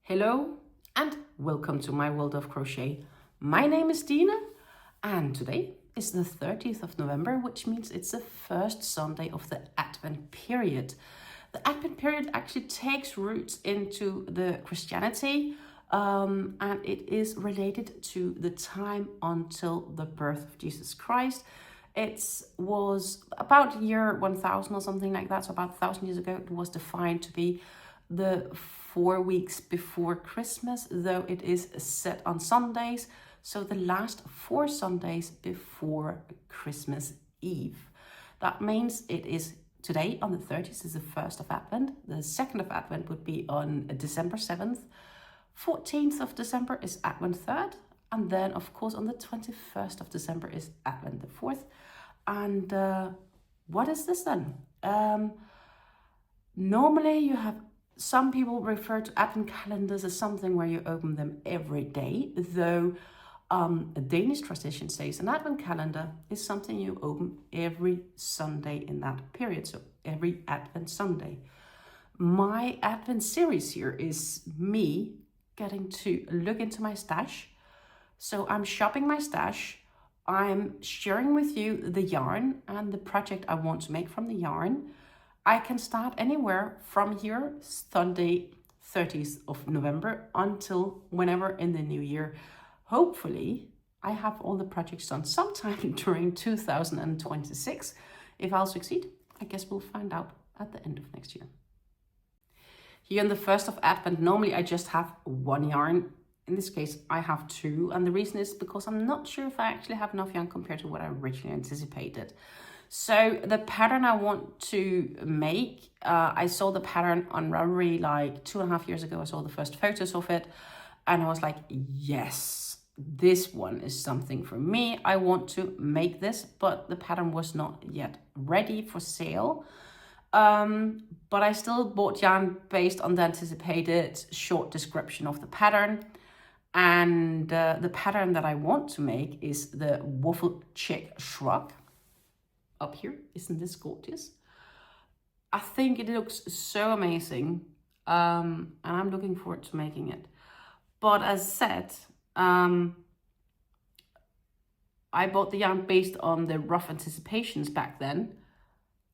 Hello and welcome to my world of crochet. My name is Dina and today is the 30th of November, which means it's the first Sunday of the Advent period. The Advent period actually takes roots into the Christianity and it is related to the time until the birth of Jesus Christ. It was about year 1000 or something like that, so about 1000 years ago it was defined to be the 4 weeks before Christmas, though it is set on Sundays, so the last 4 Sundays before Christmas Eve. That means it is today on the 30th is the 1st of Advent. The 2nd of Advent would be on December 7th. 14th of December is Advent 3rd. And then, of course, on the 21st of December is Advent the 4th. And what is this then? Normally you have some people refer to Advent calendars as something where you open them every day, though a Danish tradition says an Advent calendar is something you open every Sunday in that period, so every Advent Sunday. My Advent series here is me getting to look into my stash. So I'm shopping my stash, I'm sharing with you the yarn and the project I want to make from the yarn. I can start anywhere from here, Sunday 30th of November, until whenever in the new year. Hopefully, I have all the projects done sometime during 2026. If I'll succeed, I guess we'll find out at the end of next year. Here in the 1st of Advent, normally I just have one yarn. In this case, I have 2. And the reason is because I'm not sure if I actually have enough yarn compared to what I originally anticipated. So the pattern I want to make, I saw the pattern on Ravelry like 2.5 years ago. I saw the first photos of it and I was like, yes, this one is something for me. I want to make this, but the pattern was not yet ready for sale. But I still bought yarn based on the anticipated short description of the pattern. And the pattern that I want to make is the Waffle Chick Shrug. Up here, isn't this gorgeous? I think it looks so amazing, and I'm looking forward to making it. But as said, I bought the yarn based on the rough anticipations back then,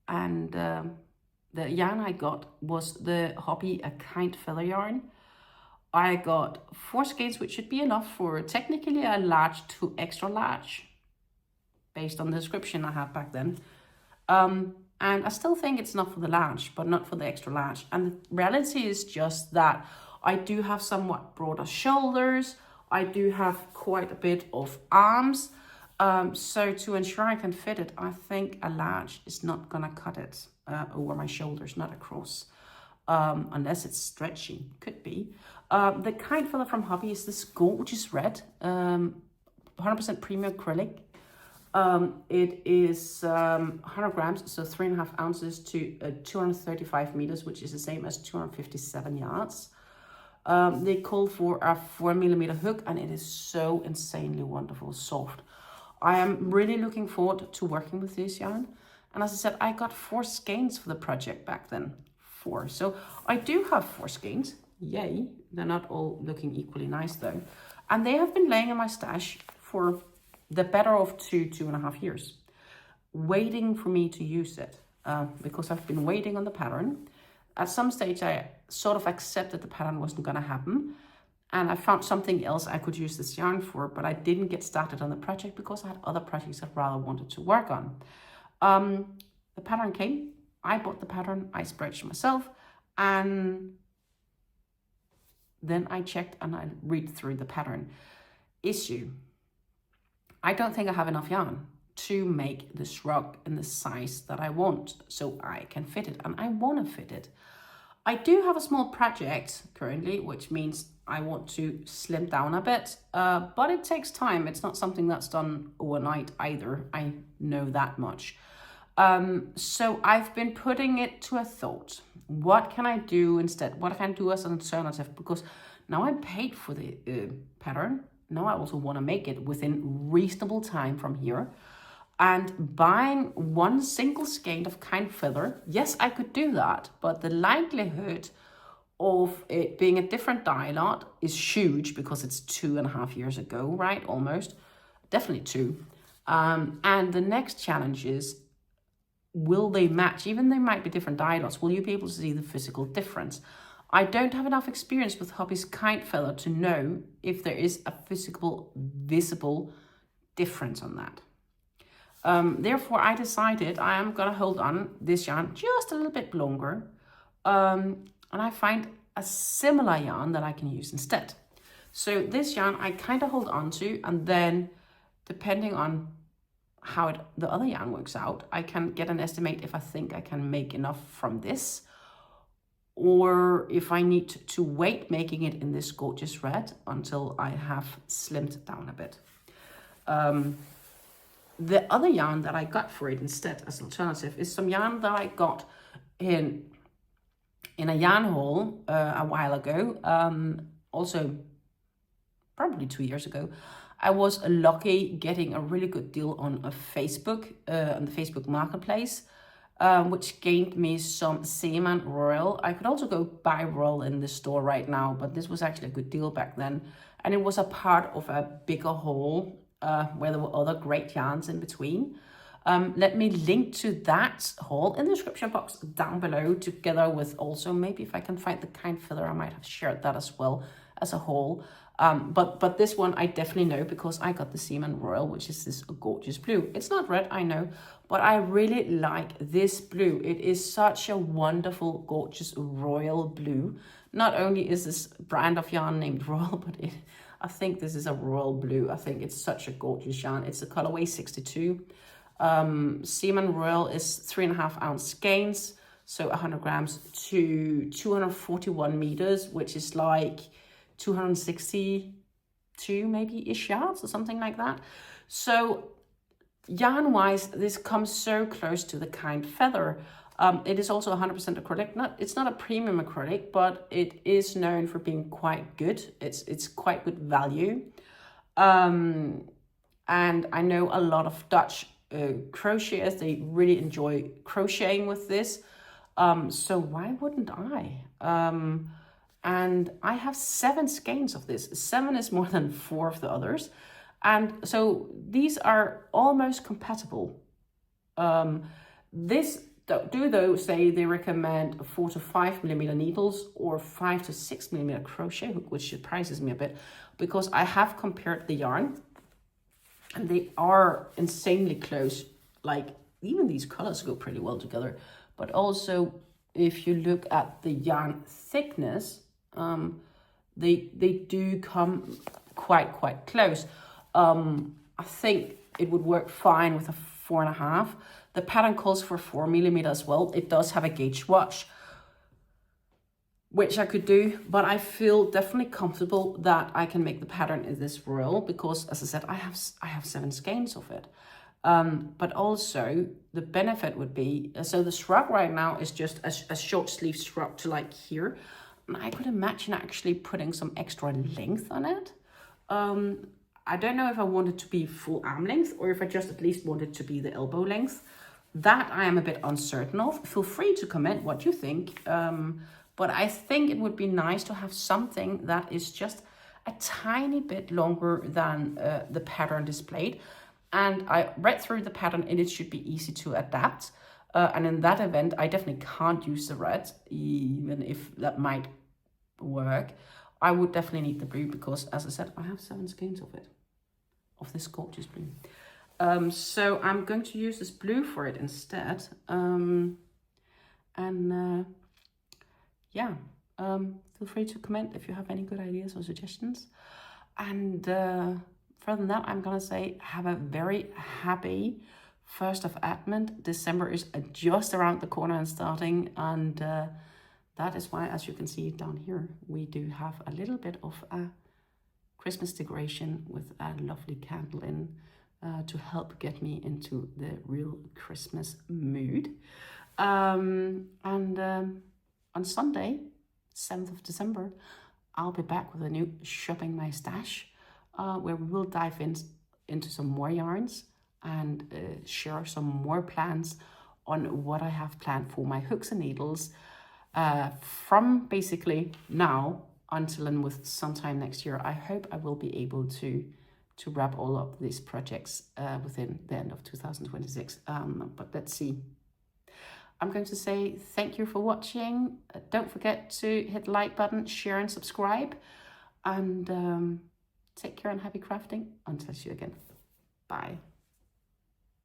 and the yarn I got was the Hobbii Kind Feather yarn. I got 4 skeins, which should be enough for technically a large to extra large, based on the description I had back then. And I still think it's enough for the large, but not for the extra large. And the reality is just that I do have somewhat broader shoulders. I do have quite a bit of arms. So to ensure I can fit it, I think a large is not gonna cut it over my shoulders, not across. Unless it's stretchy, could be. The Kind Feather from Hobbii is this gorgeous red, 100% premium acrylic. It is 100 grams, so 3.5 ounces to 235 meters, which is the same as 257 yards. They call for a 4mm hook, and it is so insanely wonderful, soft. I am really looking forward to working with this yarn. And as I said, I got 4 skeins for the project back then. 4. So I do have 4 skeins. Yay. They're not all looking equally nice though. And they have been laying in my stash for the better of 2.5 years, waiting for me to use it, because I've been waiting on the pattern. At some stage, I sort of accepted the pattern wasn't going to happen, and I found something else I could use this yarn for, but I didn't get started on the project because I had other projects I rather wanted to work on. The pattern came, I bought the pattern, I spreadsheet myself, and then I checked and I read through the pattern. Issue. I don't think I have enough yarn to make the shrug in the size that I want, so I can fit it, and I want to fit it. I do have a small project currently, which means I want to slim down a bit, but it takes time. It's not something that's done overnight either. I know that much. So I've been putting it to a thought. What can I do instead? What can I do as an alternative? Because now I'm paid for the pattern. Now I also want to make it within reasonable time from here. And buying 1 single skein of Kind Feather, yes, I could do that, but the likelihood of it being a different dye lot is huge because it's 2.5 years ago, right? Almost, definitely 2. And the next challenge is, will they match? Even they might be different dye lots, will you be able to see the physical difference? I don't have enough experience with Hobbii Kind Feather to know if there is a physical, visible difference on that. Therefore, I decided I am going to hold on this yarn just a little bit longer. And I find a similar yarn that I can use instead. So this yarn I kind of hold on to, and then depending on how the other yarn works out, I can get an estimate if I think I can make enough from this, or if I need to wait making it in this gorgeous red until I have slimmed down a bit. The other yarn that I got for it instead as an alternative is some yarn that I got in a yarn haul a while ago, also probably 2 years ago. I was lucky getting a really good deal on a Facebook, on the Facebook marketplace, which gained me some Zeeman Royal. I could also go buy Royal in the store right now, but this was actually a good deal back then. And it was a part of a bigger haul where there were other great yarns in between. Let me link to that haul in the description box down below, together with also, maybe if I can find the Kind Feather, I might have shared that as well as a haul. But this one I definitely know because I got the Zeeman Royal, which is this gorgeous blue. It's not red, I know, but I really like this blue. It is such a wonderful, gorgeous royal blue. Not only is this brand of yarn named Royal, but I think this is a royal blue. I think it's such a gorgeous yarn. It's the colorway 62. Zeeman Royal is 3.5 ounce skeins, so 100 grams to 241 meters, which is like 262 maybe ish yards or something like that. So yarn wise, this comes so close to the Kind Feather. It is also 100% acrylic. It's not a premium acrylic, but it is known for being quite good. It's quite good value. And I know a lot of Dutch crocheters, they really enjoy crocheting with this. So why wouldn't I? And I have 7 skeins of this. 7 is more than 4 of the others. And so these are almost compatible. This do though say they recommend 4 to 5 millimeter needles or 5 to 6 millimeter crochet hook, which surprises me a bit because I have compared the yarn and they are insanely close. Like even these colors go pretty well together. But also if you look at the yarn thickness, they do come quite close. I think it would work fine with a 4.5. The pattern calls for 4 millimeter as well. It does have a gauge watch, which I could do, but I feel definitely comfortable that I can make the pattern in this royal because, as I said, I have 7 skeins of it. But also the benefit would be, so the shrug right now is just a short sleeve shrug to like here. And I could imagine actually putting some extra length on it. I don't know if I want it to be full arm length or if I just at least want it to be the elbow length. That I am a bit uncertain of. Feel free to comment what you think. But I think it would be nice to have something that is just a tiny bit longer than the pattern displayed. And I read through the pattern and it should be easy to adapt. And in that event, I definitely can't use the red, even if that might work. I would definitely need the blue because, as I said, I have 7 skeins of it, of this gorgeous blue. So I'm going to use this blue for it instead. Feel free to comment if you have any good ideas or suggestions. And further than that, I'm gonna say have a very happy 1st of Advent. December is just around the corner and starting, and that is why, as you can see down here, we do have a little bit of a Christmas decoration with a lovely candle in to help get me into the real Christmas mood. On Sunday, 7th of December, I'll be back with a new Shopping My Stash, where we will dive into some more yarns and share some more plans on what I have planned for my hooks and needles from basically now until and with sometime next year, I hope I will be able to wrap all of these projects within the end of 2026. But let's see. I'm going to say thank you for watching. Don't forget to hit the like button, share and subscribe. And take care and happy crafting. Until I see you again. Bye.